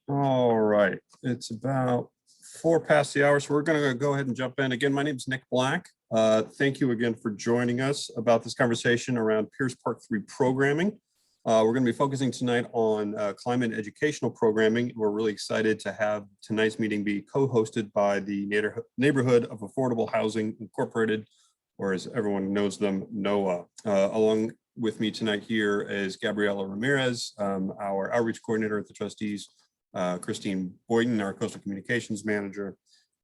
All right, it's about 4 past the hour, so we're going to go ahead and jump in. Again, my name is Nick Black. Thank you again for joining us about this conversation around Piers Park 3 programming. We're going to be focusing tonight on climate and educational programming. We're really excited to have tonight's meeting be co-hosted by the Neighborhood of Affordable Housing Incorporated, or as everyone knows them, NOAA. Along with me tonight here is Gabriela Ramirez, our outreach coordinator at the trustees, Christine Boyden, our coastal communications manager,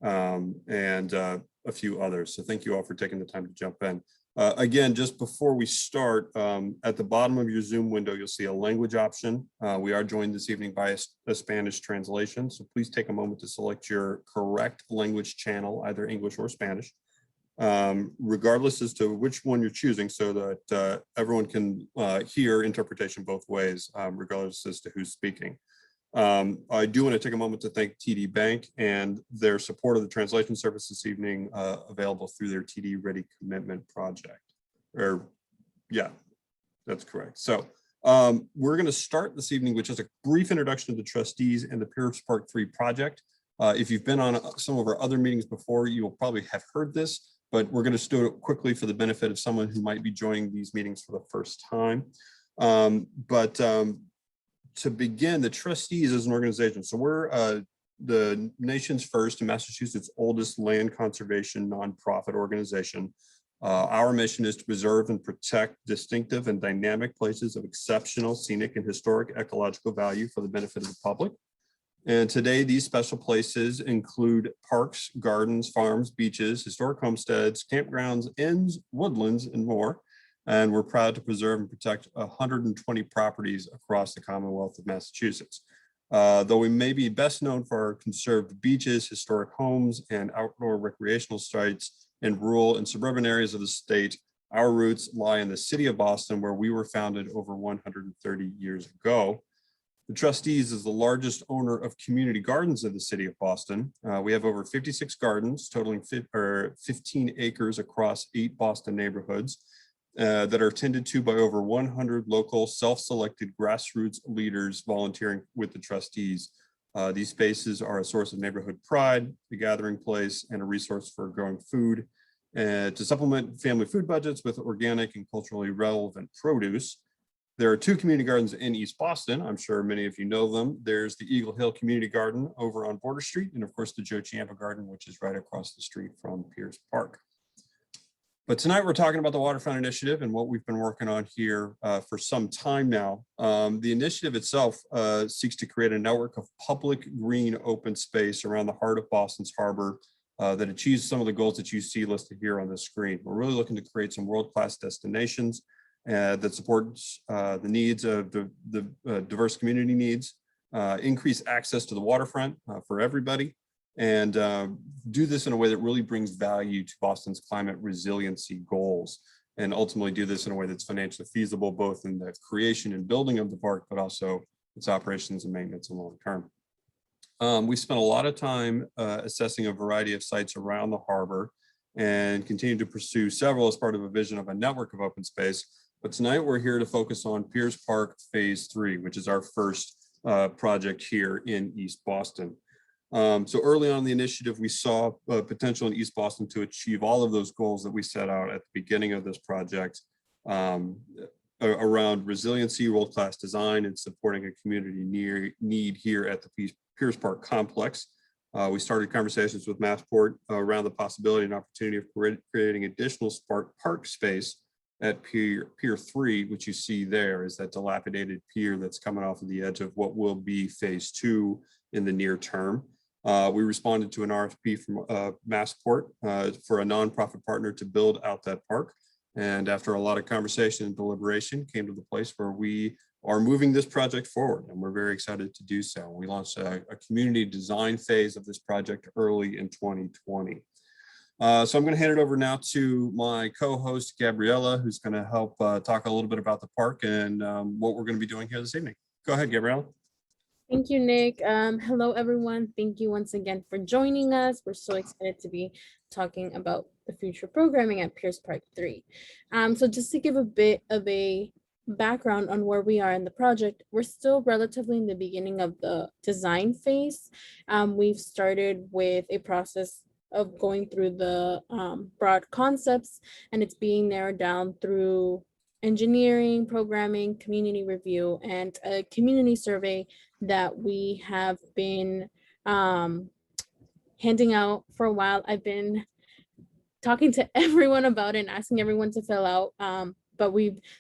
and a few others. So thank you all for taking the time to jump in. Again, just before we start, at the bottom of your Zoom window, you'll see a language option. We are joined this evening by a Spanish translation, so please take a moment to select your correct language channel, either English or Spanish, regardless as to which one you're choosing, so that everyone can hear interpretation both ways, regardless as to who's speaking. I do want to take a moment to thank TD Bank and their support of the translation service this evening, available through their TD Ready Commitment project. Yeah, that's correct. So we're going to start this evening with just a brief introduction to the trustees and the Piers Park 3 project. If you've been on some of our other meetings before, you will probably have heard this, but we're going to do it quickly for the benefit of someone who might be joining these meetings for the first time. To begin, the trustees as an organization. So we're the nation's first and Massachusetts oldest land conservation nonprofit organization. Our mission is to preserve and protect distinctive and dynamic places of exceptional scenic and historic ecological value for the benefit of the public. And today, these special places include parks, gardens, farms, beaches, historic homesteads, campgrounds, inns, woodlands, and more. And we're proud to preserve and protect 120 properties across the Commonwealth of Massachusetts. Though we may be best known for our conserved beaches, historic homes, and outdoor recreational sites in rural and suburban areas of the state, our roots lie in the city of Boston, where we were founded over 130 years ago. The trustees is the largest owner of community gardens in the city of Boston. We have over 56 gardens totaling 15 acres across 8 Boston neighborhoods. That are tended to by over 100 local self-selected grassroots leaders volunteering with the trustees. These spaces are a source of neighborhood pride, a gathering place, and a resource for growing food to supplement family food budgets with organic and culturally relevant produce. There are 2 community gardens in East Boston. I'm sure many of you know them. There's the Eagle Hill Community Garden over on Border Street, and of course the Joe Ciampa Garden, which is right across the street from Piers Park. But tonight we're talking about the Waterfront Initiative and what we've been working on here for some time now. The initiative itself seeks to create a network of public green open space around the heart of Boston's harbor that achieves some of the goals that you see listed here on the screen. We're really looking to create some world-class destinations that supports the needs of the diverse community needs, increase access to the waterfront for everybody, and do this in a way that really brings value to Boston's climate resiliency goals, and ultimately do this in a way that's financially feasible, both in the creation and building of the park, but also its operations and maintenance and long term. We spent a lot of time assessing a variety of sites around the harbor and continue to pursue several as part of a vision of a network of open space. But tonight we're here to focus on Piers Park Phase 3, which is our first project here in East Boston. So early on in the initiative, we saw potential in East Boston to achieve all of those goals that we set out at the beginning of this project around resiliency, world-class design, and supporting a community need here at the Piers Park complex. We started conversations with Massport around the possibility and opportunity of creating additional park space at Pier 3, which you see there is that dilapidated pier that's coming off of the edge of what will be Phase 2 in the near term. We responded to an RFP from Massport for a nonprofit partner to build out that park. And after a lot of conversation and deliberation, came to the place where we are moving this project forward, and we're very excited to do so. We launched a community design phase of this project early in 2020. So I'm going to hand it over now to my co-host, Gabriela, who's going to help talk a little bit about the park and what we're going to be doing here this evening. Go ahead, Gabriela. Thank you, Nick. Hello, everyone. Thank you once again for joining us. We're so excited to be talking about the future programming at Piers Park 3. So just to give a bit of a background on where we are in the project, we're still relatively in the beginning of the design phase. We've started with a process of going through the broad concepts, and it's being narrowed down through engineering, programming, community review, and a community survey that we have been handing out for a while. I've been talking to everyone about it and asking everyone to fill out. But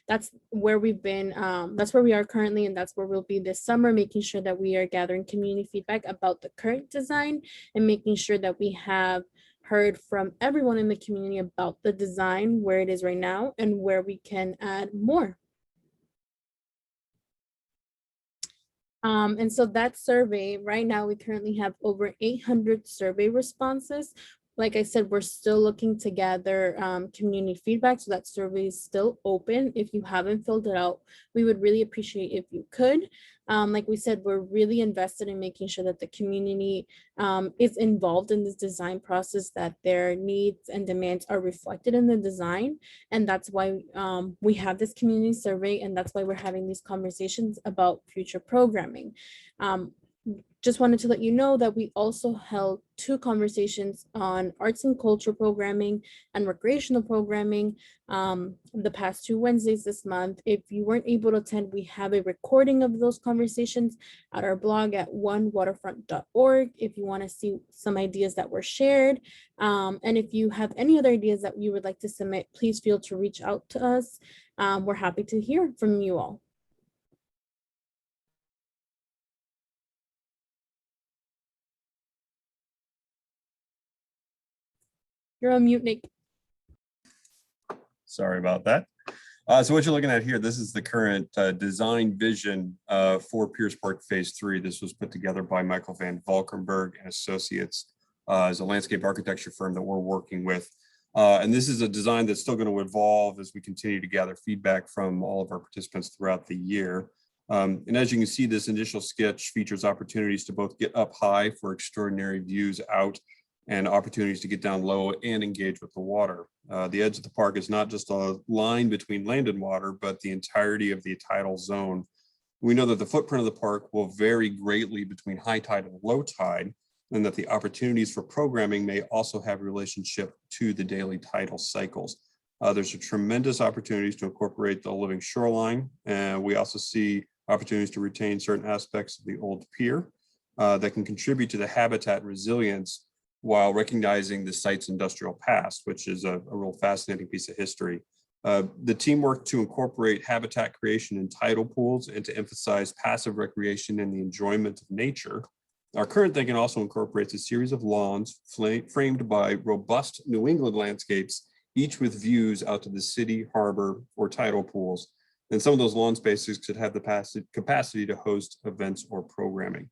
that's where we've been, that's where we are currently, and that's where we'll be this summer, making sure that we are gathering community feedback about the current design and making sure that we have heard from everyone in the community about the design, where it is right now, and where we can add more. And so that survey, right now, we currently have over 800 survey responses. Like I said, we're still looking to gather community feedback, so that survey is still open. If you haven't filled it out, we would really appreciate if you could. Like we said, we're really invested in making sure that the community is involved in this design process, that their needs and demands are reflected in the design. And that's why we have this community survey, and that's why we're having these conversations about future programming. Just wanted to let you know that we also held 2 conversations on arts and culture programming and recreational programming the past 2 Wednesdays this month. If you weren't able to attend, we have a recording of those conversations at our blog at onewaterfront.org if you want to see some ideas that were shared. And if you have any other ideas that you would like to submit, please feel to reach out to us. We're happy to hear from you all. You're on mute, Nick. Sorry about that. So what you're looking at here, this is the current design vision for Piers Park Phase 3. This was put together by Michael Van Valkenburg and Associates as a landscape architecture firm that we're working with. And this is a design that's still going to evolve as we continue to gather feedback from all of our participants throughout the year. And as you can see, this initial sketch features opportunities to both get up high for extraordinary views out and opportunities to get down low and engage with the water. The edge of the park is not just a line between land and water, but the entirety of the tidal zone. We know that the footprint of the park will vary greatly between high tide and low tide, and that the opportunities for programming may also have a relationship to the daily tidal cycles. There's a tremendous opportunities to incorporate the living shoreline, and we also see opportunities to retain certain aspects of the old pier that can contribute to the habitat resilience while recognizing the site's industrial past, which is a real fascinating piece of history. The team worked to incorporate habitat creation in tidal pools and to emphasize passive recreation and the enjoyment of nature. Our current thinking also incorporates a series of lawns framed by robust New England landscapes, each with views out to the city, harbor, or tidal pools. And some of those lawn spaces could have the capacity to host events or programming.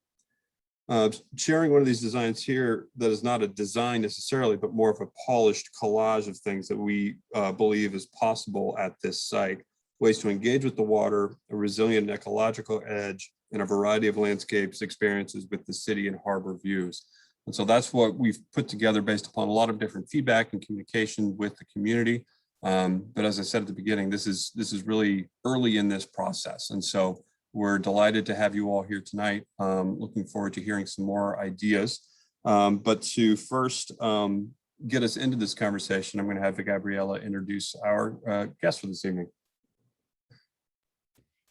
Sharing one of these designs here that is not a design necessarily, but more of a polished collage of things that we believe is possible at this site. Ways to engage with the water, a resilient ecological edge, and a variety of landscapes experiences with the city and harbor views. And so that's what we've put together based upon a lot of different feedback and communication with the community. But as I said at the beginning, this is really early in this process. And so we're delighted to have you all here tonight. Looking forward to hearing some more ideas. But to first get us into this conversation, I'm going to have Gabriella introduce our guest for this evening.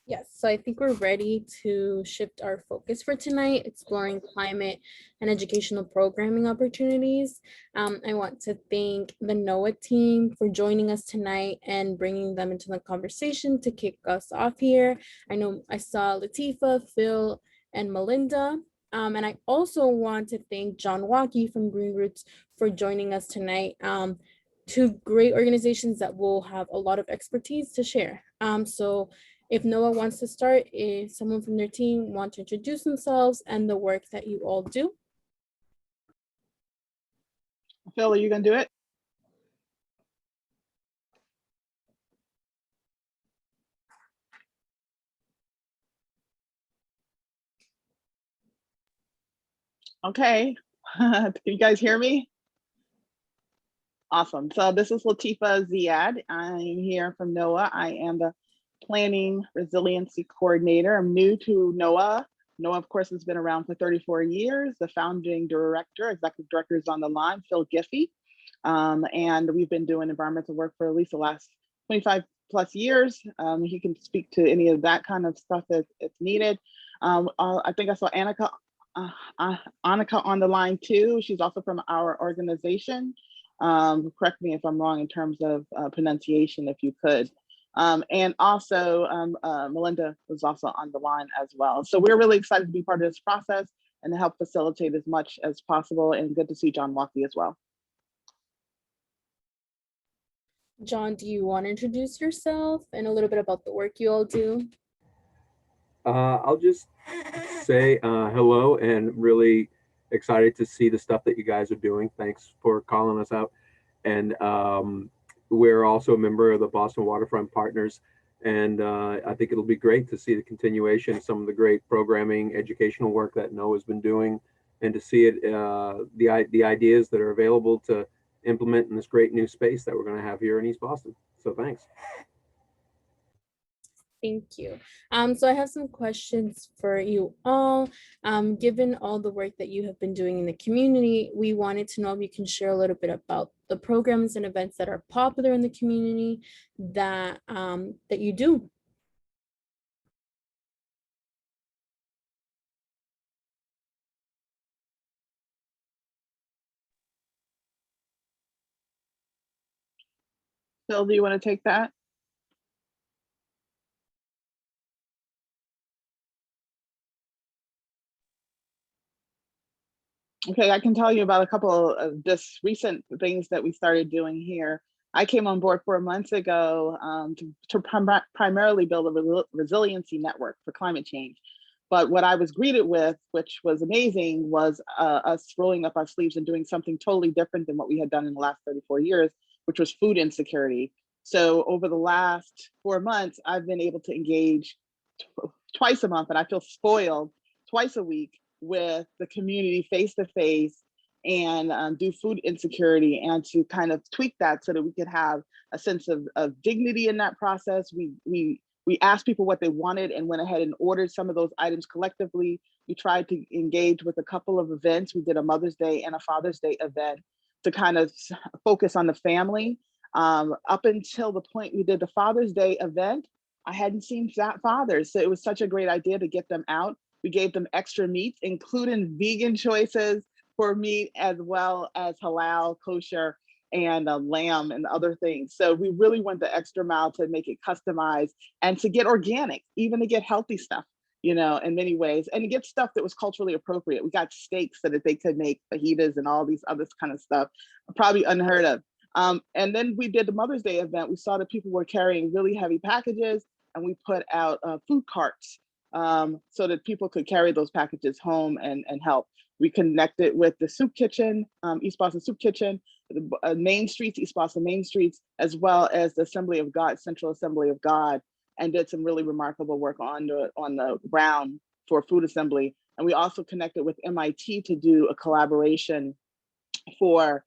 Yes, so I think we're ready to shift our focus for tonight, exploring climate and educational programming opportunities. I want to thank the NOAA team for joining us tonight and bringing them into the conversation to kick us off here. I know I saw Latifa, Phil, and Melinda. And I also want to thank John Waukee from Green Roots for joining us tonight. 2 great organizations that will have a lot of expertise to share. So if Noah wants to start, if someone from their team want to introduce themselves and the work that you all do. Phil, are you gonna do it? Okay, can you guys hear me? Awesome. So this is Latifa Ziad. I'm here from NOAA. I am the Planning Resiliency Coordinator. I'm new to NOAA. NOAA, of course, has been around for 34 years. The founding director, executive director is on the line, Phil Giffey. And we've been doing environmental work for at least the last 25 plus years. He can speak to any of that kind of stuff that it's needed. I think I saw Annika on the line too. She's also from our organization. Correct me if I'm wrong in terms of pronunciation, if you could. And also Melinda was also on the line as well. So we're really excited to be part of this process and to help facilitate as much as possible. And good to see John Walkley as well. John, do you want to introduce yourself and a little bit about the work you all do? I'll just say hello and really excited to see the stuff that you guys are doing. Thanks for calling us out. And we're also a member of the Boston Waterfront Partners. And I think it'll be great to see the continuation of some of the great programming, educational work that NOAA's been doing, and to see it, the ideas that are available to implement in this great new space that we're going to have here in East Boston. So thanks. Thank you. So I have some questions for you all. Given all the work that you have been doing in the community, we wanted to know if you can share a little bit about the programs and events that are popular in the community that that you do. Phil, do you want to take that? Okay, I can tell you about a couple of just recent things that we started doing here. I came on board 4 months ago to primarily build a resiliency network for climate change. But what I was greeted with, which was amazing, was us rolling up our sleeves and doing something totally different than what we had done in the last 34 years, which was food insecurity. So over the last 4 months, I've been able to engage twice a month, and I feel spoiled, twice a week with the community face to face and do food insecurity, and to kind of tweak that so that we could have a sense of dignity in that process. We asked people what they wanted and went ahead and ordered some of those items collectively. We tried to engage with a couple of events. We did a Mother's Day and a Father's Day event to kind of focus on the family. Up until the point we did the Father's Day event, I hadn't seen fathers. So it was such a great idea to get them out. We gave them extra meats, including vegan choices for meat, as well as halal, kosher, and lamb and other things. So we really went the extra mile to make it customized and to get organic, even to get healthy stuff, you know, in many ways, and to get stuff that was culturally appropriate. We got steaks so that they could make fajitas and all these other kind of stuff, probably unheard of. And then we did the Mother's Day event. We saw that people were carrying really heavy packages, and we put out food carts so that people could carry those packages home and help. We connected with the soup kitchen, East Boston Soup Kitchen, the Main Streets, East Boston Main Streets, as well as the Assembly of God, Central Assembly of God, and did some really remarkable work on the ground for food assembly. And we also connected with MIT to do a collaboration for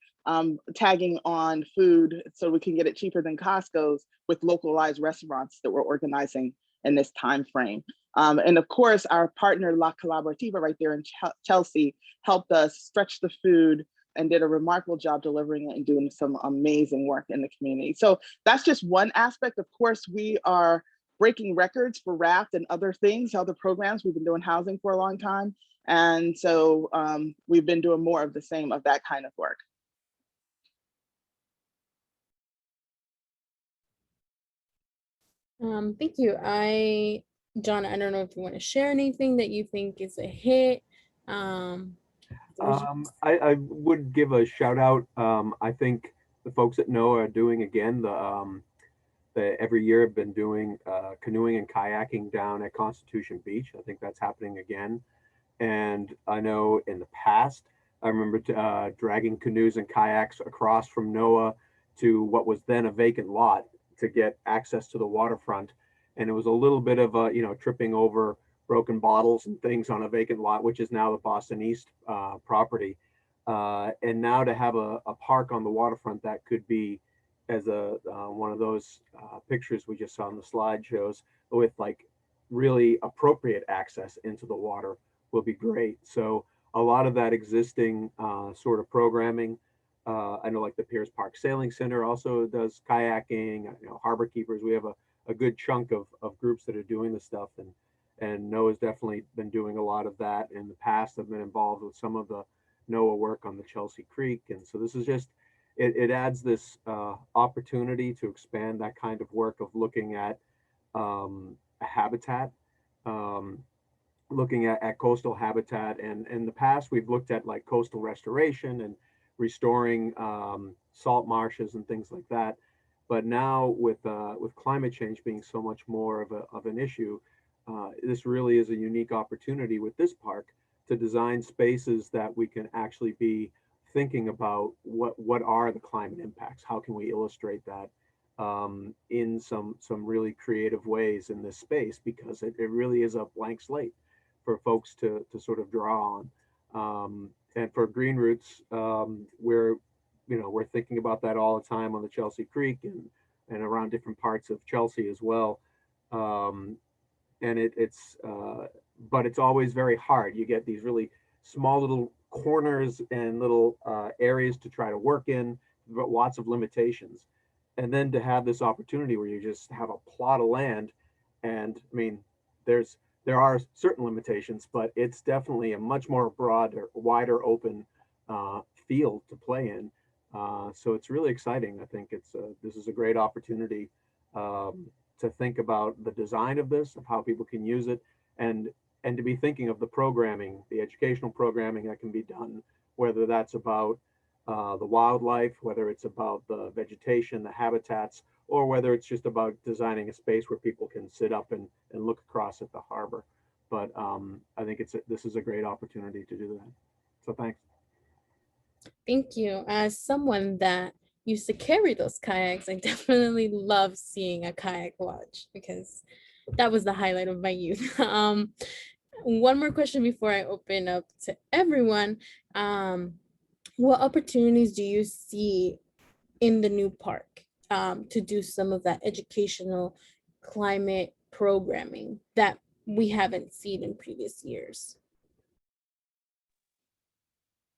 tagging on food so we can get it cheaper than Costco's with localized restaurants that we're organizing in this time frame. And of course, our partner La Colaborativa right there in Chelsea helped us stretch the food and did a remarkable job delivering it and doing some amazing work in the community. So that's just one aspect. Of course, we are breaking records for RAFT and other things, other programs. We've been doing housing for a long time. And so we've been doing more of the same of that kind of work. Thank you. John, I don't know if you want to share anything that you think is a hit. I would give a shout out. I think the folks at NOAA are doing again every year have been doing canoeing and kayaking down at Constitution Beach. I think that's happening again. And I know in the past, I remember dragging canoes and kayaks across from NOAA to what was then a vacant lot to get access to the waterfront. And it was a little bit of a, tripping over broken bottles and things on a vacant lot, which is now the Boston East property. And now to have a park on the waterfront that could be as a one of those pictures we just saw on the slide shows, with like really appropriate access into the water will be great. So a lot of that existing sort of programming, I know like the Piers Park Sailing Center also does kayaking, harbor keepers. We have a good chunk of groups that are doing this stuff, and NOAA's definitely been doing a lot of that in the past. I've been involved with some of the NOAA work on the Chelsea Creek. And so this is just, it adds this opportunity to expand that kind of work of looking at a habitat, looking at coastal habitat. And in the past, we've looked at like coastal restoration and restoring salt marshes and things like that. But now with climate change being so much more of an issue, this really is a unique opportunity with this park to design spaces that we can actually be thinking about what are the climate impacts, how can we illustrate that in some really creative ways in this space, because it really is a blank slate for folks to sort of draw on. And for Green Roots, we're thinking about that all the time on the Chelsea Creek and around different parts of Chelsea as well. And but it's always very hard. You get these really small little corners and little areas to try to work in, but lots of limitations. And then to have this opportunity where you just have a plot of land, and I mean, there are certain limitations, but it's definitely a much more broader, wider open field to play in. So it's really exciting. I think this is a great opportunity to think about the design of this, of how people can use it, and to be thinking of the programming, the educational programming that can be done, whether that's about the wildlife, whether it's about the vegetation, the habitats, or whether it's just about designing a space where people can sit up and look across at the harbor. But I think this is a great opportunity to do that. So thanks. Thank you. As someone that used to carry those kayaks, I definitely love seeing a kayak launch because that was the highlight of my youth. One more question before I open up to everyone. What opportunities do you see in the new park to do some of that educational climate programming that we haven't seen in previous years?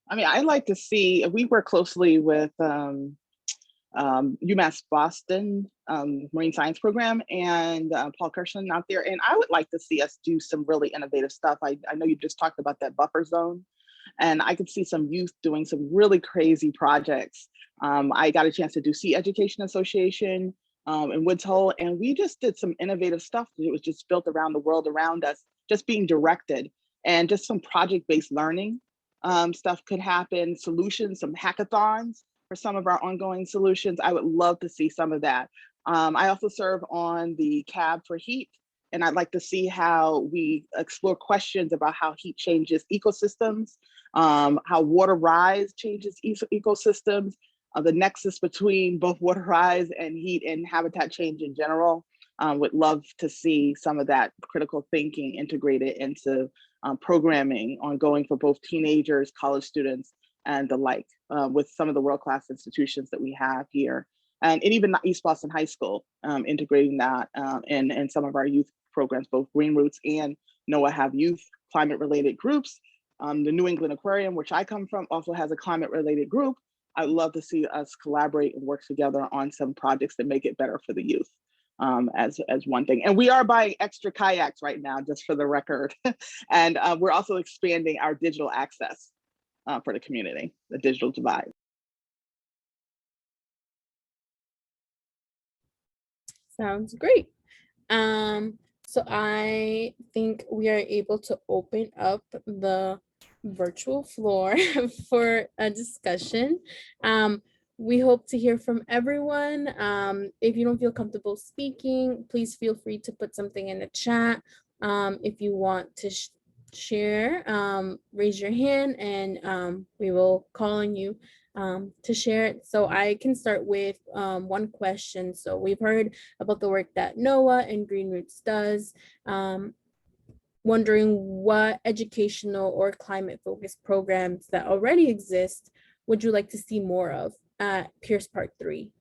I mean, I like to see, we work closely with UMass Boston Marine Science Program and Paul Kirshman out there. And I would like to see us do some really innovative stuff. I know you just talked about that buffer zone, and I could see some youth doing some really crazy projects. I got a chance to do Sea Education Association in Woods Hole, and we just did some innovative stuff. It was just built around the world around us, just being directed, and just some project-based learning stuff could happen, solutions, some hackathons for some of our ongoing solutions. I would love to see some of that. I also serve on the CAB for Heat, and I'd like to see how we explore questions about how heat changes ecosystems, how water rise changes ecosystems, the nexus between both water rise and heat and habitat change in general. Would love to see some of that critical thinking integrated into programming ongoing for both teenagers, college students, and the like, with some of the world-class institutions that we have here. And even East Boston High School, integrating that in some of our youth programs. Both Green Roots and NOAA have youth climate-related groups. The New England Aquarium, which I come from, also has a climate-related group. I'd love to see us collaborate and work together on some projects that make it better for the youth. As one thing. And we are buying extra kayaks right now, just for the record. And we're also expanding our digital access for the community, the digital divide. Sounds great. So I think we are able to open up the virtual floor for a discussion. We hope to hear from everyone. If you don't feel comfortable speaking, please feel free to put something in the chat. If you want to share, raise your hand and we will call on you to share it. So I can start with one question. So we've heard about the work that NOAA and Green Roots does. Wondering what educational or climate-focused programs that already exist would you like to see more of at Piers Park 3?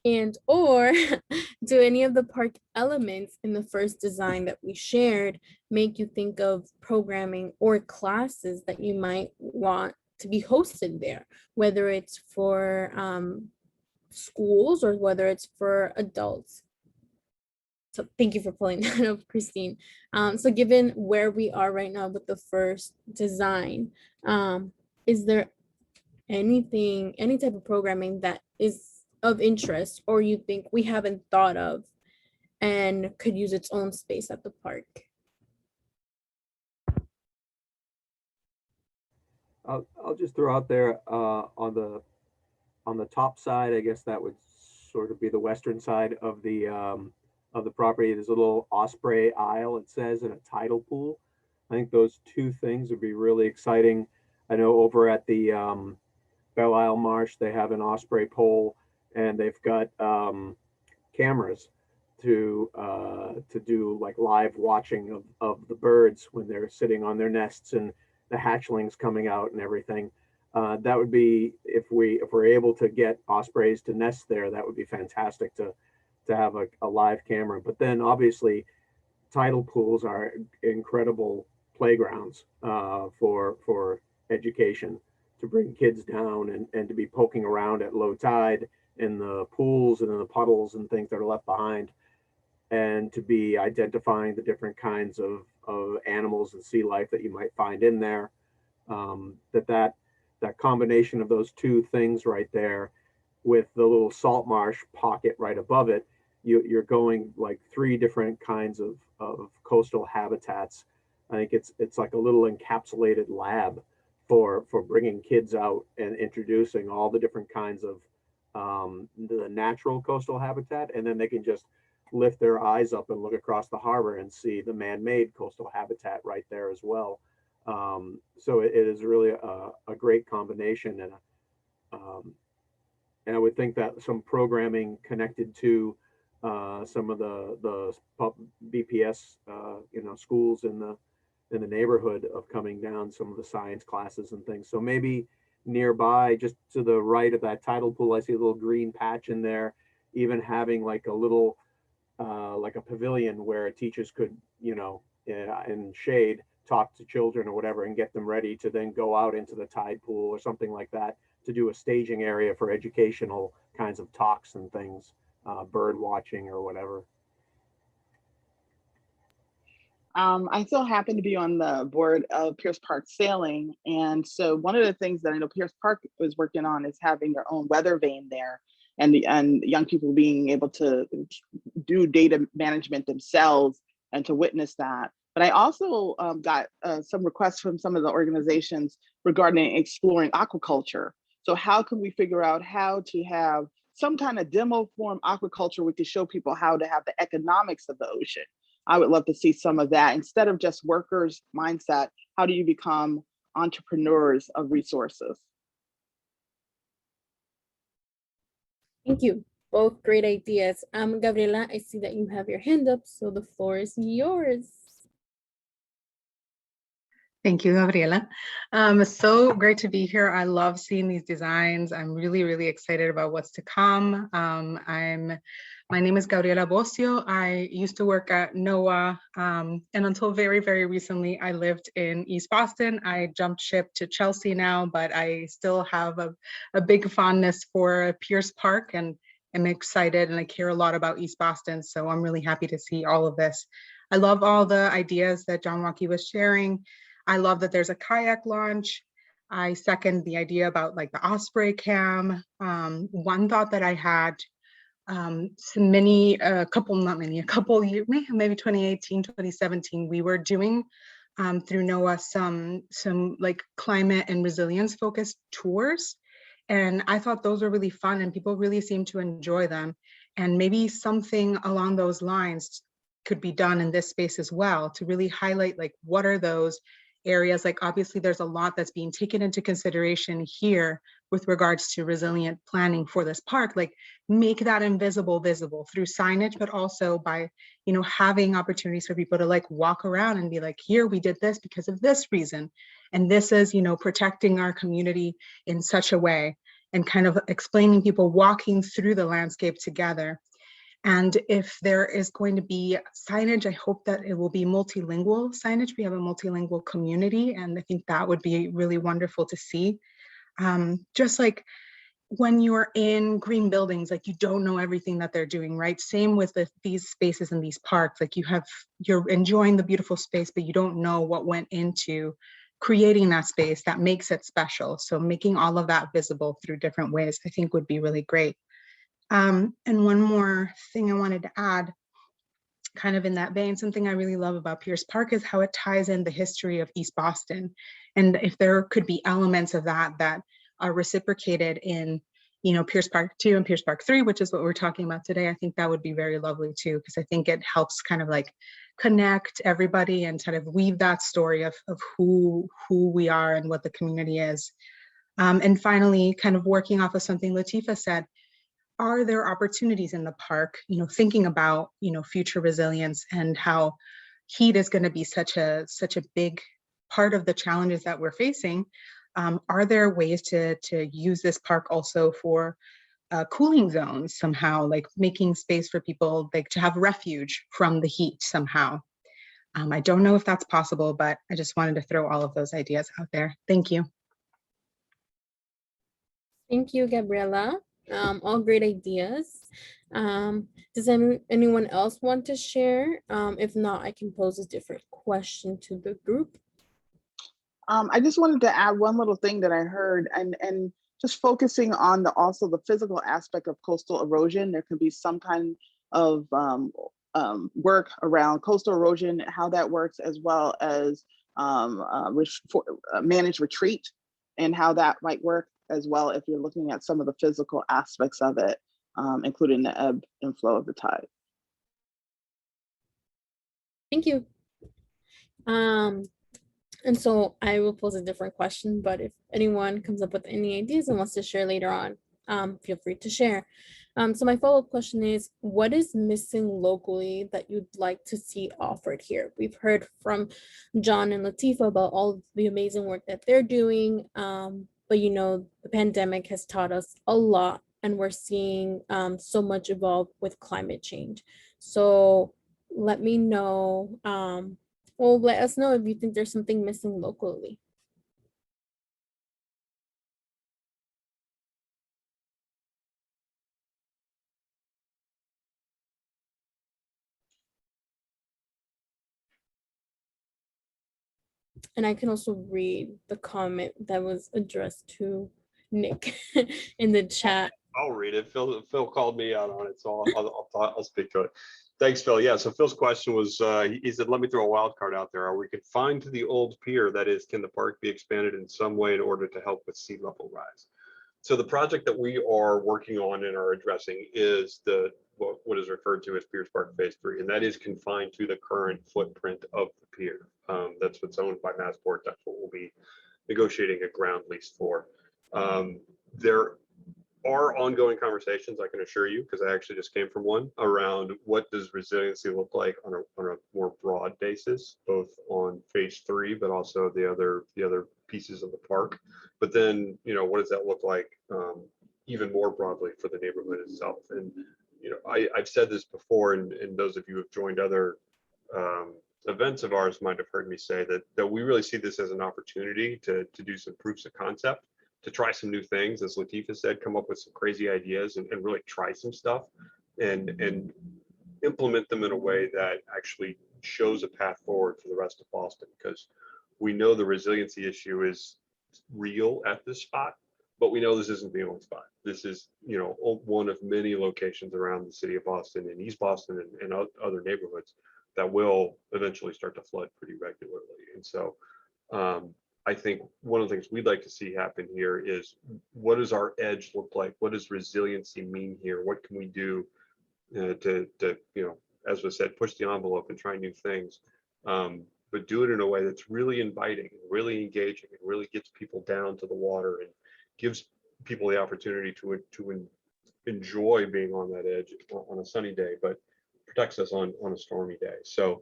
And or do any of the park elements in the first design that we shared make you think of programming or classes that you might want to be hosted there, whether it's for schools or whether it's for adults? So thank you for pulling that up, Christine. So given where we are right now with the first design, is there anything, any type of programming that is of interest or you think we haven't thought of and could use its own space at the park? I'll just throw out there on the top side, I guess that would sort of be the western side of the property. There's a little osprey isle, it says, and a tidal pool. I think those two things would be really exciting. I know over at the Belle Isle Marsh, they have an osprey pole, and they've got cameras to do like live watching of the birds when they're sitting on their nests and the hatchlings coming out and everything. That would be, if we're able to get ospreys to nest there, that would be fantastic to have a live camera. But then obviously tidal pools are incredible playgrounds for education, to bring kids down and to be poking around at low tide in the pools and in the puddles and things that are left behind, and to be identifying the different kinds of animals and sea life that you might find in there. That combination of those two things right there, with the little salt marsh pocket right above it, you're going like three different kinds of coastal habitats. I think it's like a little encapsulated lab for bringing kids out and introducing all the different kinds of the natural coastal habitat, and then they can just lift their eyes up and look across the harbor and see the man-made coastal habitat right there as well. So it is really a great combination, and I would think that some programming connected to some of the BPS schools in the neighborhood of coming down, some of the science classes and things. So maybe nearby, just to the right of that tidal pool, I see a little green patch in there, even having like a little like a pavilion where teachers could, in shade, talk to children or whatever and get them ready to then go out into the tide pool or something like that, to do a staging area for educational kinds of talks and things, bird watching or whatever. I still happen to be on the board of Piers Park Sailing. And so one of the things that I know Piers Park was working on is having their own weather vane there, and young people being able to do data management themselves and to witness that. But I also got some requests from some of the organizations regarding exploring aquaculture. So how can we figure out how to have some kind of demo form aquaculture we could show people how to have the economics of the ocean? I would love to see some of that instead of just workers mindset. How do you become entrepreneurs of resources? Thank you. Both great ideas. Gabriela, I see that you have your hand up, so the floor is yours. Thank you, Gabriela. So great to be here. I love seeing these designs. I'm really, really excited about what's to come. My name is Gabriela Bocio. I used to work at NOAA, and until very, very recently, I lived in East Boston. I jumped ship to Chelsea now, but I still have a big fondness for Piers Park, and I'm excited, and I care a lot about East Boston, so I'm really happy to see all of this. I love all the ideas that John Waukee was sharing. I love that there's a kayak launch. I second the idea about like the Osprey cam. One thought that I had, a couple years, maybe 2018, 2017, we were doing through NOAA some like climate and resilience focused tours. And I thought those were really fun and people really seemed to enjoy them. And maybe something along those lines could be done in this space as well, to really highlight like what are those areas. Like obviously there's a lot that's being taken into consideration here with regards to resilient planning for this park, like make that visible through signage, but also by, having opportunities for people to like walk around and be like, here, we did this because of this reason. And this is, protecting our community in such a way. and kind of explaining people walking through the landscape together. And if there is going to be signage, I hope that it will be multilingual signage. We have a multilingual community, and I think that would be really wonderful to see. Just like when you're in green buildings, like you don't know everything that they're doing, right? Same with these spaces in these parks, like you're enjoying the beautiful space, but you don't know what went into creating that space that makes it special. So making all of that visible through different ways, I think would be really great. And one more thing I wanted to add, kind of in that vein, something I really love about Piers Park is how it ties in the history of East Boston. And if there could be elements of that that are reciprocated in, Piers Park 2 and Piers Park 3, which is what we're talking about today, I think that would be very lovely too, because I think it helps kind of like connect everybody and kind of weave that story of who we are and what the community is. And finally, kind of working off of something Latifa said, are there opportunities in the park, thinking about, future resilience and how heat is going to be such a big part of the challenges that we're facing? Are there ways to use this park also for cooling zones somehow, like making space for people like to have refuge from the heat somehow? I don't know if that's possible, but I just wanted to throw all of those ideas out there. Thank you. Thank you, Gabriela. All great ideas. Does anyone else want to share? If not, I can pose a different question to the group. I just wanted to add one little thing that I heard, and just focusing on also the physical aspect of coastal erosion. There could be some kind of work around coastal erosion, how that works, as well as managed retreat and how that might work as well if you're looking at some of the physical aspects of it, including the ebb and flow of the tide. Thank you. And so I will pose a different question, but if anyone comes up with any ideas and wants to share later on, feel free to share. So my follow-up question is, what is missing locally that you'd like to see offered here? We've heard from John and Latifa about all the amazing work that they're doing, but the pandemic has taught us a lot, and we're seeing so much evolve with climate change. So let me know, well, let us know if you think there's something missing locally. And I can also read the comment that was addressed to Nick in the chat. I'll read it. Phil called me out on it, so I'll speak to it. Thanks, Phil. Yeah, so Phil's question was, he said, let me throw a wild card out there. Are we confined to the old pier? That is, can the park be expanded in some way in order to help with sea level rise? So the project that we are working on and are addressing is what is referred to as Piers Park Phase 3, and that is confined to the current footprint of the pier. That's what's owned by Massport. That's what we'll be negotiating a ground lease for. There are ongoing conversations, I can assure you, because I actually just came from one, around what does resiliency look like on a more broad basis, both on Phase 3, but also the other pieces of the park. But then, what does that look like even more broadly for the neighborhood itself? And I've said this before, and those of you who have joined other events of ours might have heard me say that we really see this as an opportunity to do some proofs of concept, to try some new things, as Latifa said, come up with some crazy ideas and really try some stuff and implement them in a way that actually shows a path forward for the rest of Boston, because we know the resiliency issue is real at this spot, but we know this isn't the only spot. This is, one of many locations around the city of Boston and East Boston and other neighborhoods that will eventually start to flood pretty regularly. And so I think one of the things we'd like to see happen here is, what does our edge look like? What does resiliency mean here? What can we do to as was said, push the envelope and try new things, but do it in a way that's really inviting, really engaging, and really gets people down to the water and gives people the opportunity to enjoy being on that edge on a sunny day, but protects us on a stormy day. So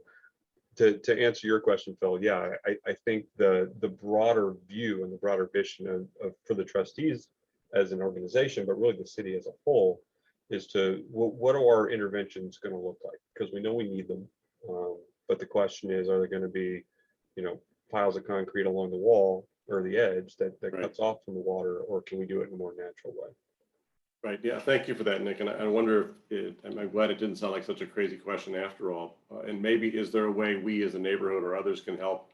to answer your question, Phil, yeah, I think the broader view and the broader vision of for the trustees as an organization, but really the city as a whole, is to what are our interventions going to look like? Because we know we need them, but the question is, are there going to be, piles of concrete along the wall or the edge that cuts off from the water, or can we do it in a more natural way? Right. Yeah. Thank you for that, Nick. And I wonder if I'm glad it didn't sound like such a crazy question after all. And maybe is there a way we as a neighborhood or others can help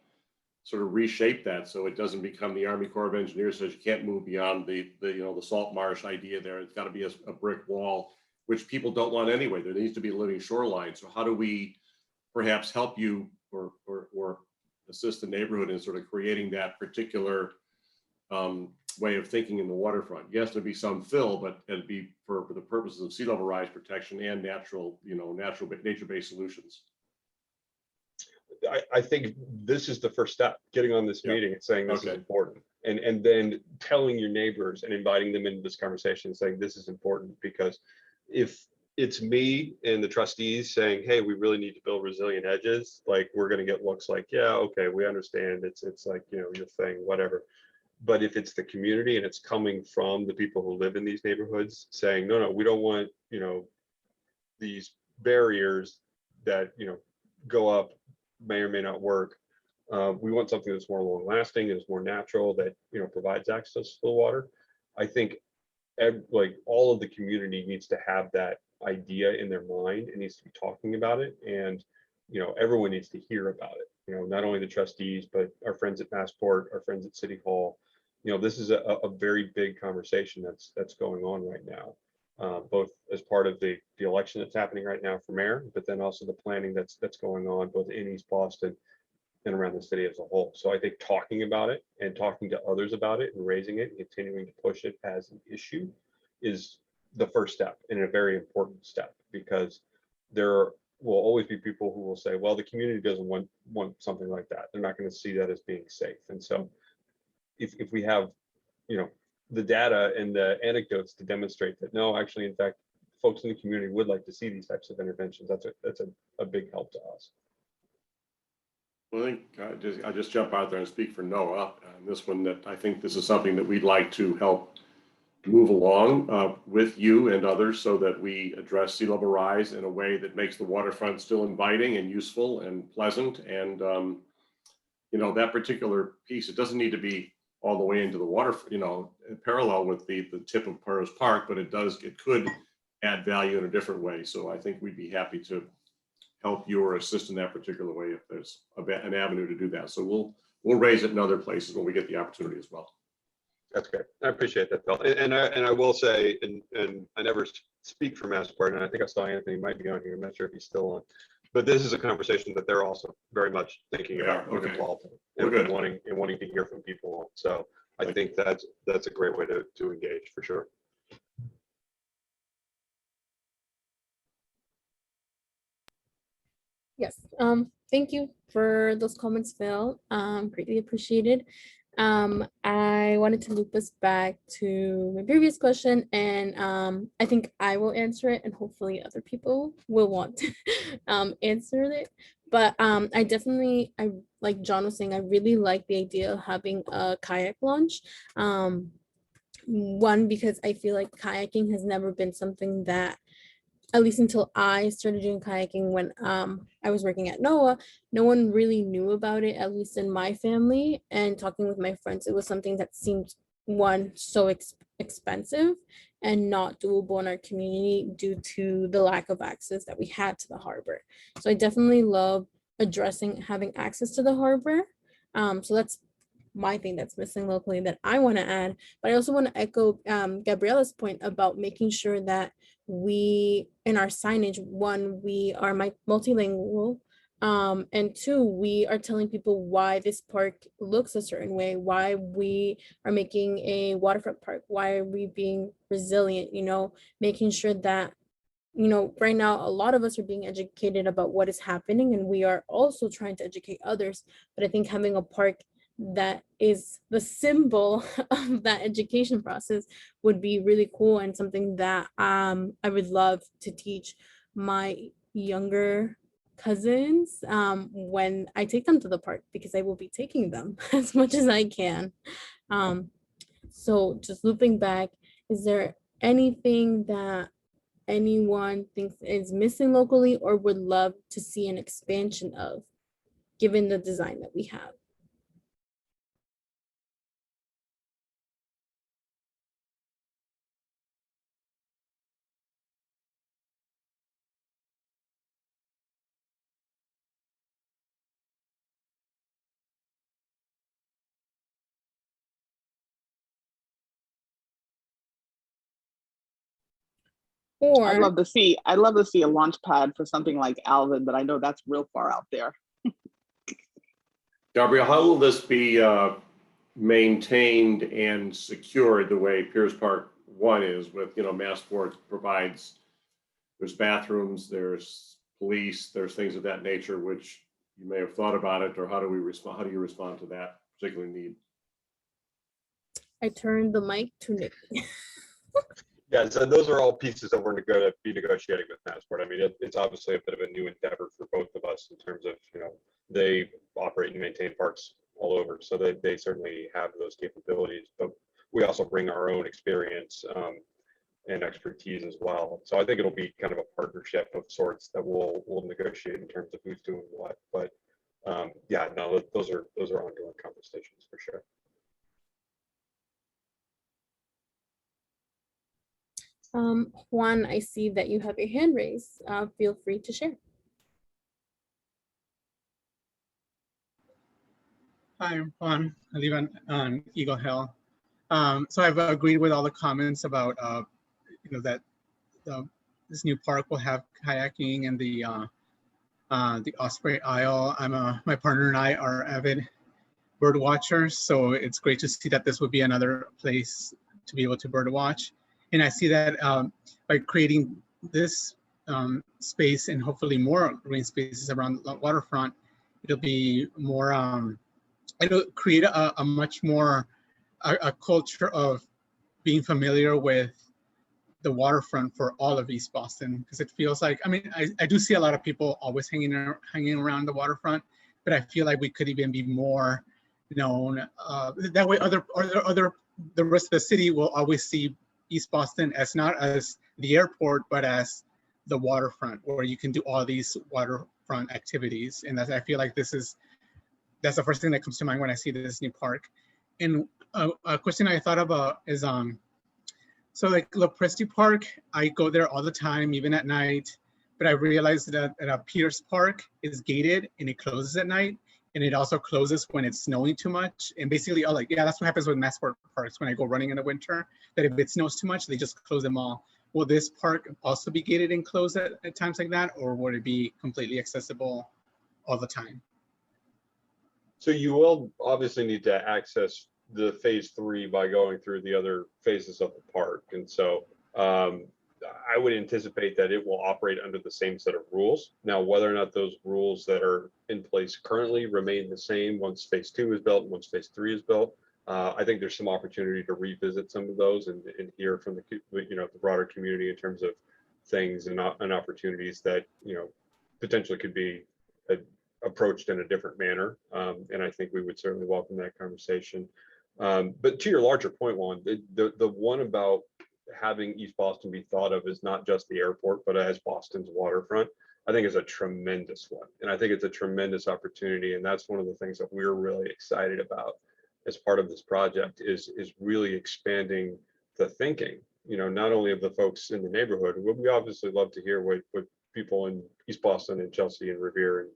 sort of reshape that so it doesn't become the Army Corps of Engineers says you can't move beyond the salt marsh idea there. It's got to be a brick wall, which people don't want anyway. There needs to be a living shoreline. So how do we perhaps help you or assist the neighborhood in sort of creating that particular way of thinking in the waterfront? Yes, there'd be some fill, but it'd be for the purposes of sea level rise protection and nature-based solutions. I think this is the first step, getting on this meeting and saying this is important, and then telling your neighbors and inviting them into this conversation, saying this is important, because if it's me and the trustees saying, hey, we really need to build resilient edges, like we're going to get looks like, yeah, okay, we understand, it's like, your thing, whatever. But if it's the community and it's coming from the people who live in these neighborhoods saying, no, we don't want, these barriers that, go up, may or may not work. We want something that's more long lasting, is more natural, that, provides access to the water. I think like all of the community needs to have that idea in their mind. It needs to be talking about it. And, everyone needs to hear about it. Not only the trustees, but our friends at Massport, our friends at City Hall. This is a very big conversation that's going on right now, both as part of the election that's happening right now for mayor, but then also the planning that's going on both in East Boston and around the city as a whole. So I think talking about it and talking to others about it and raising it and continuing to push it as an issue is the first step, and a very important step, because there will always be people who will say, well, the community doesn't want something like that. They're not going to see that as being safe. And so if we have, the data and the anecdotes to demonstrate that, no, actually, in fact, folks in the community would like to see these types of interventions, that's a big help to us. Well, I think I just jump out there and speak for Noah on this one, that I think this is something that we'd like to help move along with you and others, so that we address sea level rise in a way that makes the waterfront still inviting and useful and pleasant. And, that particular piece, it doesn't need to be all the way into the water, parallel with the tip of Piers Park, but it could add value in a different way. So I think we'd be happy to help you or assist in that particular way if there's an avenue to do that. So we'll raise it in other places when we get the opportunity as well. That's great. I appreciate that, Bill. And I will say, and I never speak for Massport, and I think I saw Anthony might be on here. I'm not sure if he's still on, but this is a conversation that they're also very much thinking about and involved in, and wanting to hear from people. So I think that's a great way to engage for sure. Yes, thank you for those comments, Phil. Greatly appreciated. I wanted to loop us back to my previous question, and I think I will answer it, and hopefully other people will want to answer it. But I like John was saying, I really like the idea of having a kayak launch. One, because I feel like kayaking has never been something that, at least until I started doing kayaking when I was working at NOAA, no one really knew about it, at least in my family. And talking with my friends, it was something that seemed, one, so expensive and not doable in our community due to the lack of access that we had to the harbor. So I definitely love addressing having access to the harbor. So that's my thing that's missing locally that I want to add. But I also want to echo Gabriella's point about making sure that we, in our signage, one, we are multilingual, and two, we are telling people why this park looks a certain way, why we are making a waterfront park, why are we being resilient, making sure that, right now, a lot of us are being educated about what is happening, and we are also trying to educate others. But I think having a park that is the symbol of that education process would be really cool, and something that I would love to teach my younger cousins when I take them to the park, because I will be taking them as much as I can. So just looping back, Is there anything that anyone thinks is missing locally or would love to see an expansion of, given the design that we have? I'd Or love to see a launch pad for something like Alvin, but I know that's real far out there. Gabrielle, how will this be maintained and secured the way Piers Park 1 is with, Massport provides, there's bathrooms, there's police, there's things of that nature, which you may have thought about it, or how do you respond to that particular need? I turn the mic to Nick. Yeah, so those are all pieces that we're going to be negotiating with Massport. I mean, it's obviously a bit of a new endeavor for both of us in terms of, they operate and maintain parks all over, so they certainly have those capabilities, but we also bring our own experience and expertise as well. So I think it'll be kind of a partnership of sorts that we'll negotiate in terms of who's doing what. But yeah, no, those are ongoing conversations for sure. Juan, I see that you have your hand raised. Feel free to share. Hi, I'm Juan. I live on Eagle Hill. So I've agreed with all the comments about, that this new park will have kayaking and the Osprey Isle. My partner and I are avid bird watchers, so it's great to see that this would be another place to be able to bird watch. And I see that by creating this space and hopefully more green spaces around the waterfront, it'll be more, it'll create a much more, a culture of being familiar with the waterfront for all of East Boston, because it feels like, I do see a lot of people always hanging around the waterfront, but I feel like we could even be more known. That way the rest of the city will always see East Boston as not as the airport, but as the waterfront, where you can do all these waterfront activities. And I feel like that's the first thing that comes to mind when I see this new park. And a question I thought about is, so like Lopresti Park, I go there all the time, even at night, but I realized that Piers Park is gated and it closes at night. And it also closes when it's snowing too much. And basically, that's what happens with Massport parks when I go running in the winter, that if it snows too much, they just close them all. Will this park also be gated and closed at times like that? Or would it be completely accessible all the time? So you will obviously need to access the phase 3 by going through the other phases of the park. And so I would anticipate that it will operate under the same set of rules. Now, whether or not those rules that are in place currently remain the same once phase 2 is built, once phase 3 is built, I think there's some opportunity to revisit some of those and hear from the broader community in terms of things and opportunities that potentially could be approached in a different manner. And I think we would certainly welcome that conversation. But to your larger point, Juan, the one about having East Boston be thought of as not just the airport, but as Boston's waterfront, I think is a tremendous one. And I think it's a tremendous opportunity. And that's one of the things that we're really excited about as part of this project is really expanding the thinking, not only of the folks in the neighborhood. We obviously love to hear what people in East Boston and Chelsea and Revere and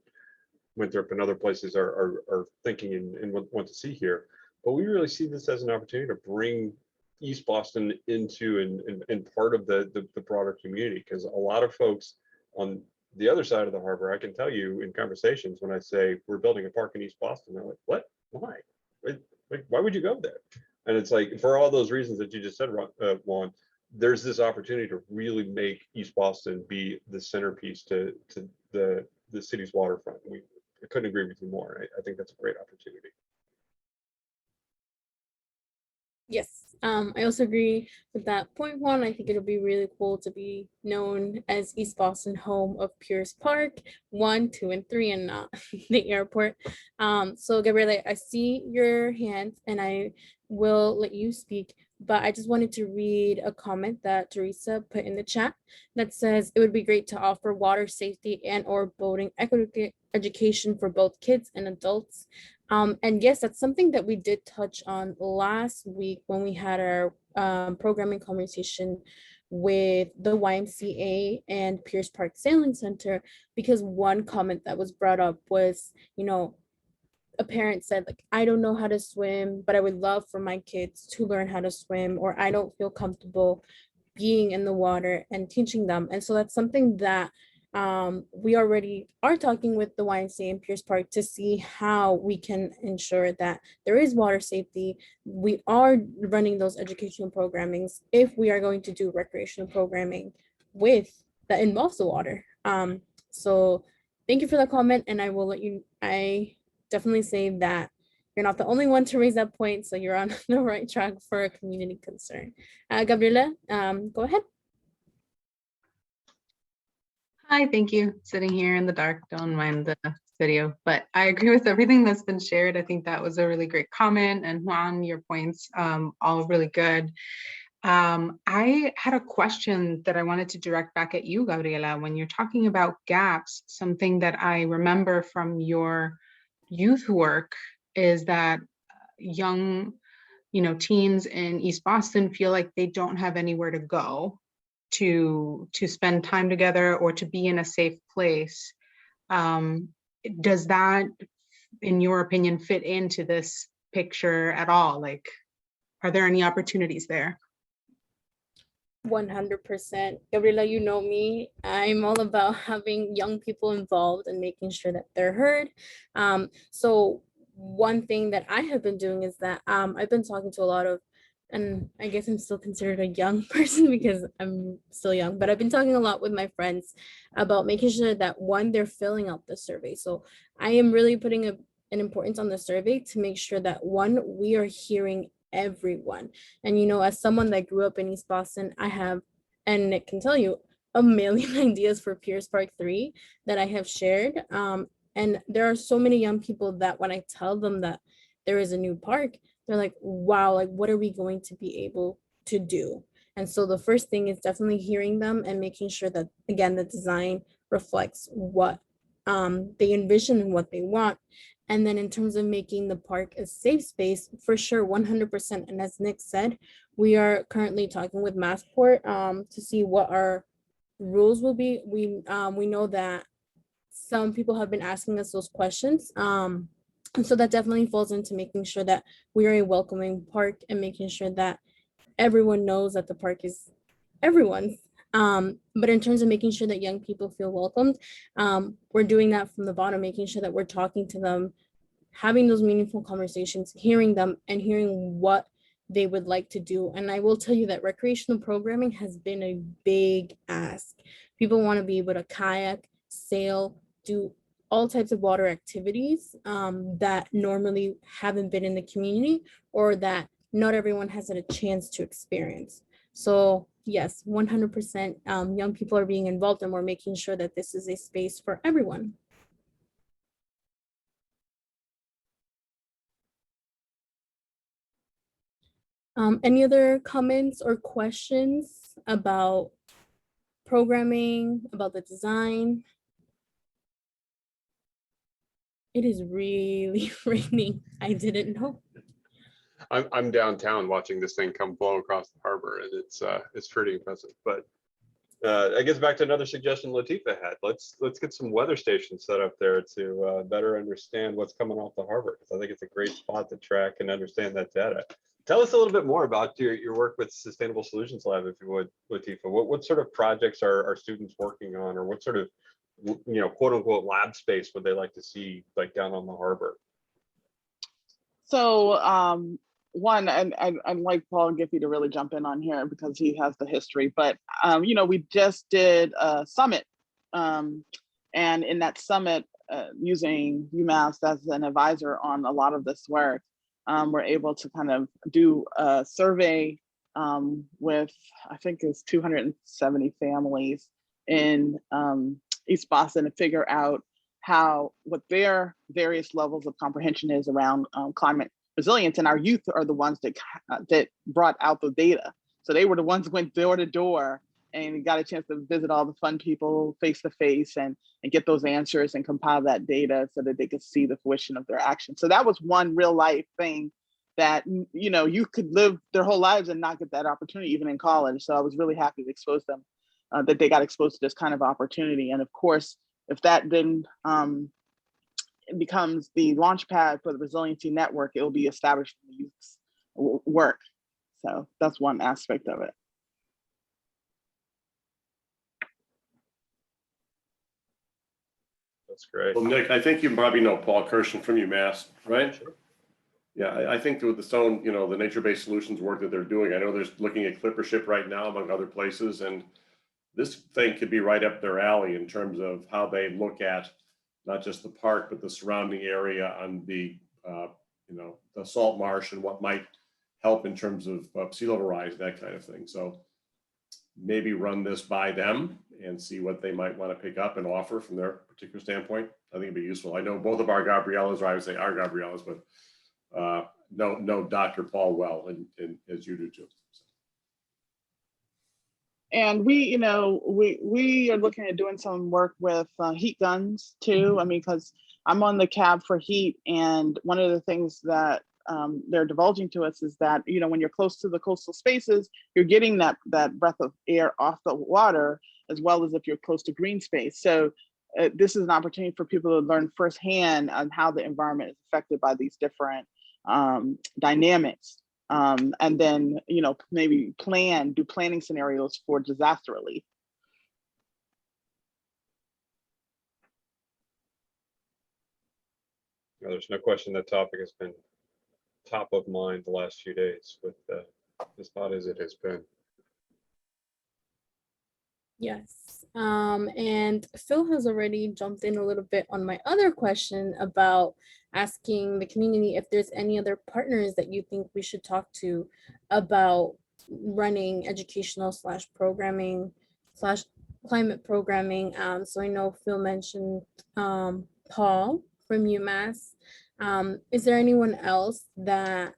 Winthrop and other places are thinking and want to see here. But we really see this as an opportunity to bring East Boston into and part of the broader community, because a lot of folks on the other side of the harbor, I can tell you in conversations when I say we're building a park in East Boston, they're like, what? Why? Why would you go there? And it's like, for all those reasons that you just said, Juan, there's this opportunity to really make East Boston be the centerpiece to the city's waterfront. I couldn't agree with you more. I think that's a great opportunity. Yes, I also agree with that point, Juan. I think it'll be really cool to be known as East Boston, home of Piers Park 1, 2, and 3, and not the airport. So Gabriela, I see your hands and I will let you speak, but I just wanted to read a comment that Teresa put in the chat that says it would be great to offer water safety and or boating education for both kids and adults. And yes, that's something that we did touch on last week when we had our programming conversation with the YMCA and Piers Park Sailing Center, because one comment that was brought up was, you know, a parent said, like, I don't know how to swim, but I would love for my kids to learn how to swim, or I don't feel comfortable being in the water and teaching them. And so that's something that we already are talking with the YMCA and Piers Park to see how we can ensure that there is water safety. We are running those educational programmings if we are going to do recreational programming with that involves the water. So thank you for the comment, and I will let you, I definitely say that you're not the only one to raise that point, so you're on the right track for a community concern. Gabriela, go ahead. Hi, thank you. Sitting here in the dark, don't mind the video, but I agree with everything that's been shared. I think that was a really great comment, and Juan, your points, all really good. I had a question that I wanted to direct back at you, Gabriela. When you're talking about gaps, something that I remember from your youth work is that young, teens in East Boston feel like they don't have anywhere to go to spend time together or to be in a safe place. Does that, in your opinion, fit into this picture at all? Like, are there any opportunities there? 100%. Gabriela, you know me. I'm all about having young people involved and making sure that they're heard. So one thing that I have been doing is that I've been talking to a lot of, and I guess I'm still considered a young person because I'm still young, but I've been talking a lot with my friends about making sure that, one, they're filling out the survey. So I am really putting an importance on the survey to make sure that, one, we are hearing everyone. And, as someone that grew up in East Boston, I have, and Nick can tell you, a million ideas for Piers Park 3 that I have shared. And there are so many young people that when I tell them that there is a new park, they're like, wow, like, what are we going to be able to do? And so the first thing is definitely hearing them and making sure that, again, the design reflects what they envision and what they want. And then in terms of making the park a safe space, for sure, 100%. And as Nick said, we are currently talking with Massport to see what our rules will be. We know that some people have been asking us those questions. And so that definitely falls into making sure that we are a welcoming park and making sure that everyone knows that the park is everyone's. But in terms of making sure that young people feel welcomed, we're doing that from the bottom, making sure that we're talking to them, having those meaningful conversations, hearing them and hearing what they would like to do. And I will tell you that recreational programming has been a big ask. People want to be able to kayak, sail, do all types of water activities that normally haven't been in the community or that not everyone has had a chance to experience. So yes, 100% young people are being involved, and we're making sure that this is a space for everyone. Any other comments or questions about programming, about the design? It is really raining. I didn't know. I'm downtown watching this thing come blow across the harbor, and it's pretty impressive. But I guess back to another suggestion Latifa had. Let's get some weather stations set up there to better understand what's coming off the harbor, because I think it's a great spot to track and understand that data. Tell us a little bit more about your work with Sustainable Solutions Lab, if you would, Latifa. What sort of projects are students working on, or what sort of, quote unquote lab space would they like to see, like down on the harbor? So one, and I'd like Paul Giffey to really jump in on here because he has the history, but we just did a summit, and in that summit, using UMass as an advisor on a lot of this work, we're able to kind of do a survey with, I think it's 270 families in East Boston to figure out what their various levels of comprehension is around climate resilience, and our youth are the ones that brought out the data. So they were the ones who went door to door and got a chance to visit all the fun people face to face and get those answers and compile that data so that they could see the fruition of their action. So that was one real life thing that, you know, you could live their whole lives and not get that opportunity even in college. So I was really happy to expose them, that they got exposed to this kind of opportunity. And of course, if that then it becomes the launch pad for the resiliency network, it will be established in the youth's work. So that's one aspect of it. That's great. Well, Nick, I think you probably know Paul Kirshen from UMass, right? Sure. Yeah, I think with the Stone, you know, the nature-based solutions work that they're doing, I know they're looking at clippership right now, among other places, and this thing could be right up their alley in terms of how they look at not just the park, but the surrounding area on the, you know, the salt marsh and what might help in terms of sea level rise, that kind of thing. So maybe run this by them and see what they might want to pick up and offer from their particular standpoint. I think it'd be useful. I know both of our Gabrielas, or I would say our Gabrielas, but know Dr. Paul well, and as you do too. And we, you know, we are looking at doing some work with heat guns too. I mean, because I'm on the cab for heat, and one of the things that they're divulging to us is that, you know, when you're close to the coastal spaces, you're getting that breath of air off the water, as well as if you're close to green space. So this is an opportunity for people to learn firsthand on how the environment is affected by these different dynamics. And then, you know, maybe do planning scenarios for disaster relief. No, there's no question that topic has been top of mind the last few days with as hot as it has been. Yes, and Phil has already jumped in a little bit on my other question about asking the community if there's any other partners that you think we should talk to about running educational / programming / climate programming. So I know Phil mentioned Paul from UMass. Is there anyone else that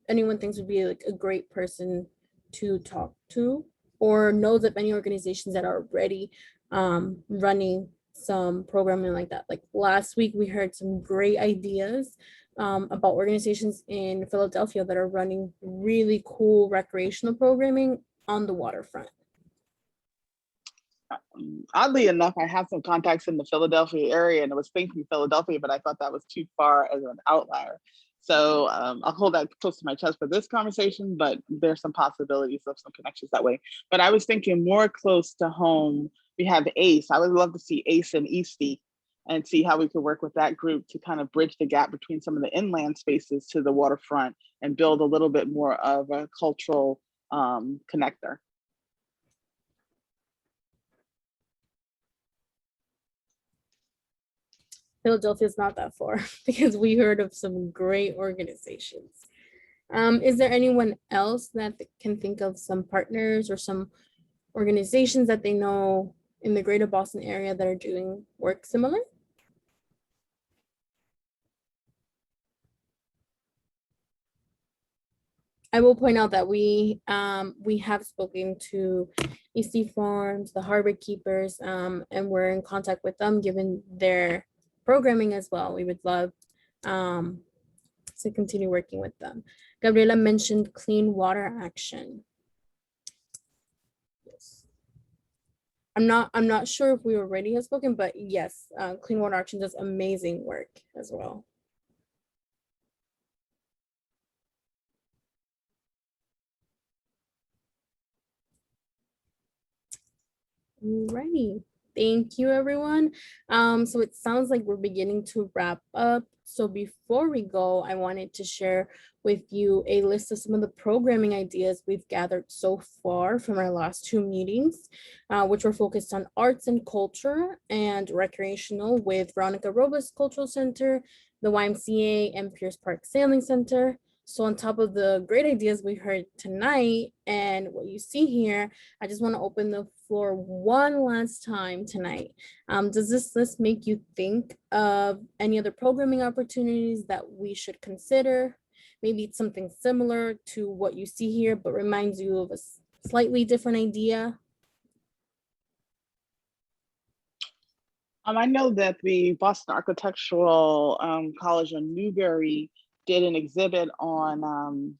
anyone thinks would be like a great person to talk to, or knows of any organizations that are already running some programming like that? Like last week, we heard some great ideas about organizations in Philadelphia that are running really cool recreational programming on the waterfront. Oddly enough, I have some contacts in the Philadelphia area, and I was thinking Philadelphia, but I thought that was too far as an outlier. So I'll hold that close to my chest for this conversation, but there's some possibilities of some connections that way. But I was thinking more close to home, we have ACE. I would love to see ACE and Eastie and see how we could work with that group to kind of bridge the gap between some of the inland spaces to the waterfront and build a little bit more of a cultural connector. Philadelphia is not that far because we heard of some great organizations. Is there anyone else that can think of some partners or some organizations that they know in the greater Boston area that are doing work similar? I will point out that we have spoken to EC Farms, the Harbor Keepers, and we're in contact with them given their programming as well. We would love to continue working with them. Gabriela mentioned Clean Water Action. Yes. I'm not sure if we already have spoken, but yes, Clean Water Action does amazing work as well. Alrighty. Thank you, everyone. So it sounds like we're beginning to wrap up. So before we go, I wanted to share with you a list of some of the programming ideas we've gathered so far from our last 2 meetings, which were focused on arts and culture and recreational with Veronica Robles Cultural Center, the YMCA and Piers Park Sailing Center, So on top of the great ideas we heard tonight and what you see here, I just want to open the floor one last time tonight. Does this list make you think of any other programming opportunities that we should consider? Maybe it's something similar to what you see here, but reminds you of a slightly different idea. I know that the Boston Architectural College on Newberry did an exhibit on,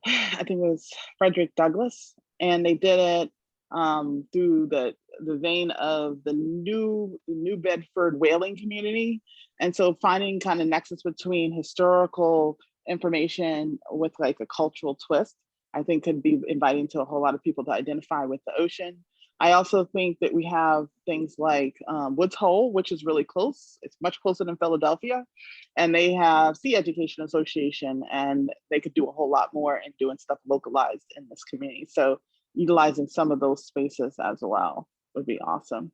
I think it was Frederick Douglass, and they did it through the vein of the New Bedford whaling community. And so finding kind of nexus between historical information with like a cultural twist, I think could be inviting to a whole lot of people to identify with the ocean. I also think that we have things like Woods Hole, which is really close. It's much closer than Philadelphia. And they have Sea Education Association, and they could do a whole lot more in doing stuff localized in this community. So utilizing some of those spaces as well would be awesome.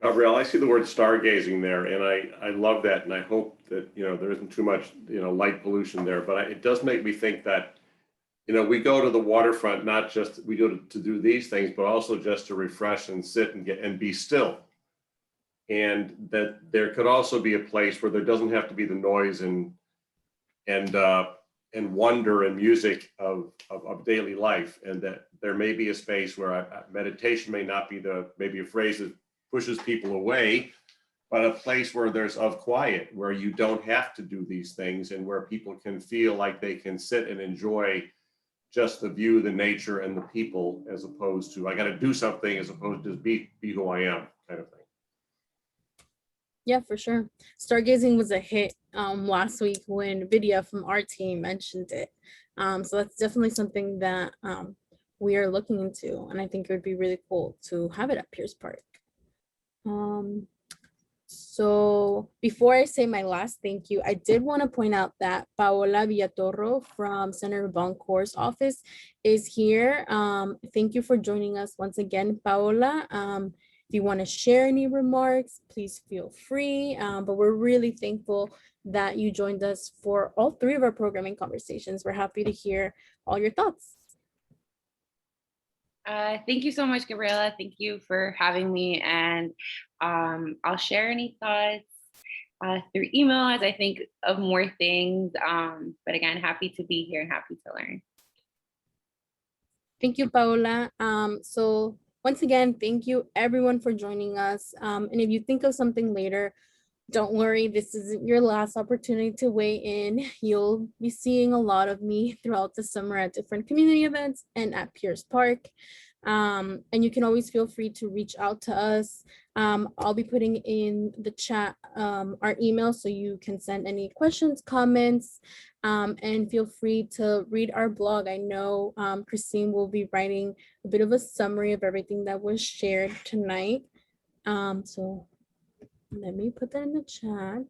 Gabrielle, I see the word stargazing there, and I love that, and I hope that, you know, there isn't too much, you know, light pollution there, but it does make me think that, you know, we go to the waterfront, not just, we go to do these things, but also just to refresh and sit and be still. And that there could also be a place where there doesn't have to be the noise and wonder and music of daily life, and that there may be a space where meditation may not be maybe a phrase that pushes people away, but a place where there's of quiet, where you don't have to do these things, and where people can feel like they can sit and enjoy just the view, the nature, and the people, as opposed to I got to do something, as opposed to be who I am, kind of thing. Yeah, for sure. Stargazing was a hit last week when Vidya from our team mentioned it. So that's definitely something that we are looking into, and I think it would be really cool to have it at Piers Park. So before I say my last thank you, I did want to point out that Paola Villatorro from Senator Boncour's office is here. Thank you for joining us once again, Paola. If you want to share any remarks, please feel free. But we're really thankful that you joined us for all three of our programming conversations. We're happy to hear all your thoughts. Thank you so much, Gabriela. Thank you for having me. And I'll share any thoughts through email as I think of more things. But again, happy to be here and happy to learn. Thank you, Paola. So once again, thank you everyone for joining us. And if you think of something later, don't worry, this isn't your last opportunity to weigh in. You'll be seeing a lot of me throughout the summer at different community events and at Piers Park. And you can always feel free to reach out to us. I'll be putting in the chat our email so you can send any questions, comments, and feel free to read our blog. I know Christine will be writing a bit of a summary of everything that was shared tonight. So let me put that in the chat.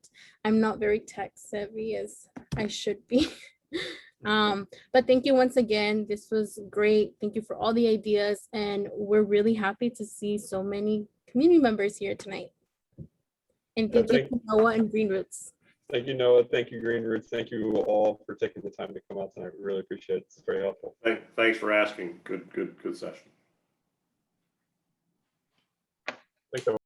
I'm not very tech savvy as I should be. But thank you once again. This was great. Thank you for all the ideas. And we're really happy to see so many community members here tonight. And thank you to Noah and Green Roots. Thank you, Noah. Thank you, Green Roots. Thank you all for taking the time to come out tonight. We really appreciate it. It's very helpful. Thanks for asking. Good session. Thanks, everyone.